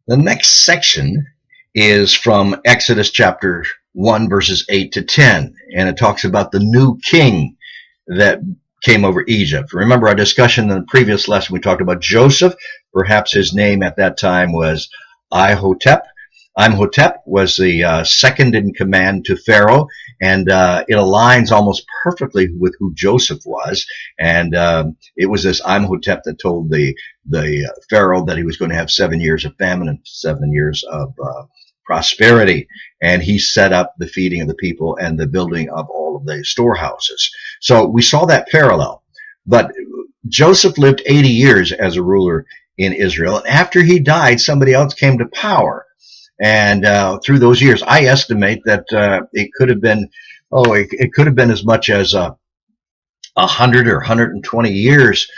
The next section is from Exodus chapter 1, verses 8 to 10, and it talks about the new king that came over Egypt. Remember our discussion in the previous lesson, we talked about Joseph. Perhaps his name at that time was Ihotep. Imhotep was the second in command to Pharaoh, and it aligns almost perfectly with who Joseph was. And it was this Imhotep that told the Pharaoh that he was going to have 7 years of famine and 7 years of prosperity. And he set up the feeding of the people and the building of all of the storehouses. So we saw that parallel. But Joseph lived 80 years as a ruler in Israel. And after he died, somebody else came to power. And through those years, I estimate that it could have been, it could have been as much as 100 or 120 years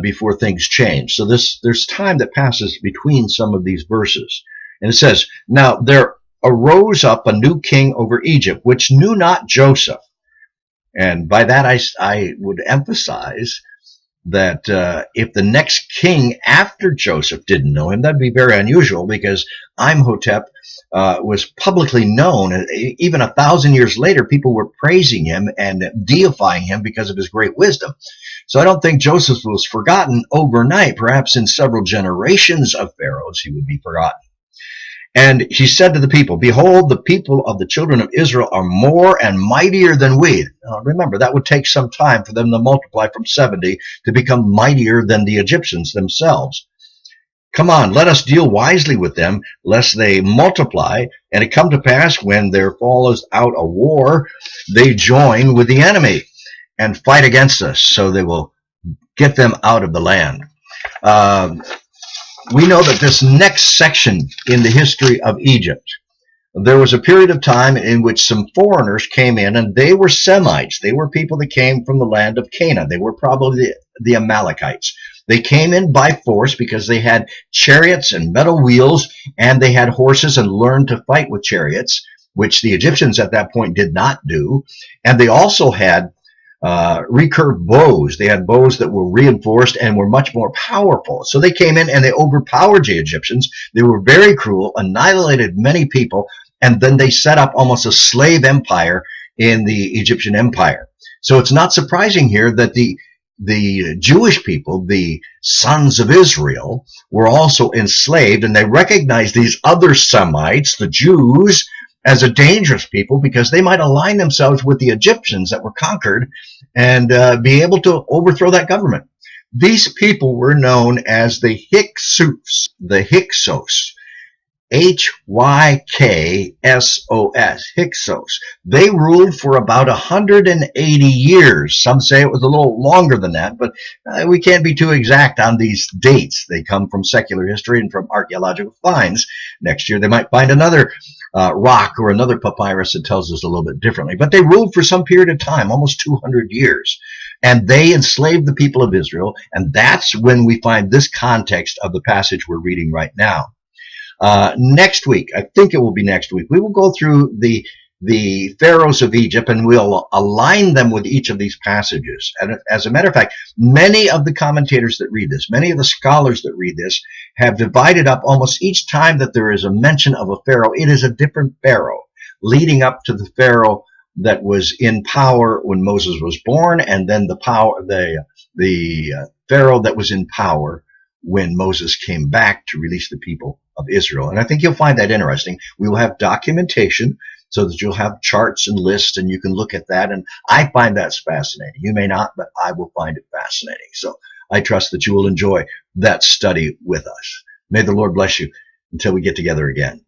before things change. So there's time that passes between some of these verses. And it says, now there arose up a new king over Egypt, which knew not Joseph. And by that I would emphasize that if the next king after Joseph didn't know him, that'd be very unusual, because Imhotep was publicly known. Even 1,000 years later, people were praising him and deifying him because of his great wisdom. So I don't think Joseph was forgotten overnight. Perhaps in several generations of pharaohs he would be forgotten. And he said to the people, behold, the people of the children of Israel are more and mightier than we. Now, remember, that would take some time for them to multiply from 70 to become mightier than the Egyptians themselves. Come on, let us deal wisely with them, lest they multiply. And it come to pass, when there falls out a war, they join with the enemy and fight against us, so they will get them out of the land. We know that this next section in the history of Egypt, there was a period of time in which some foreigners came in, and they were Semites. They were people that came from the land of Canaan. They were probably the Amalekites. They came in by force because they had chariots and metal wheels, and they had horses and learned to fight with chariots, which the Egyptians at that point did not do. And they also had recurved bows. They had bows that were reinforced and were much more powerful. So they came in and they overpowered the Egyptians. They were very cruel, annihilated many people, and then they set up almost a slave empire in the Egyptian empire. So it's not surprising here that the Jewish people, the sons of Israel, were also enslaved, and they recognized these other Semites, the Jews, as a dangerous people, because they might align themselves with the Egyptians that were conquered and be able to overthrow that government. These people were known as the Hyksos, Hyksos, Hyksos. They ruled for about 180 years. Some say it was a little longer than that, but we can't be too exact on these dates. They come from secular history and from archaeological finds. Next year they might find another rock or another papyrus that tells us a little bit differently. But they ruled for some period of time, almost 200 years. And they enslaved the people of Israel. And that's when we find this context of the passage we're reading right now. Next week, I think it will be next week, we will go through the pharaohs of Egypt, and we'll align them with each of these passages. And as a matter of fact, many of the commentators that read this, many of the scholars that read this, have divided up almost each time that there is a mention of a pharaoh, it is a different pharaoh, leading up to the pharaoh that was in power when Moses was born, and then the pharaoh that was in power when Moses came back to release the people of Israel. And I think you'll find that interesting. We will have documentation so that you'll have charts and lists, and you can look at that. And I find that fascinating. You may not, but I will find it fascinating. So I trust that you will enjoy that study with us. May the Lord bless you until we get together again.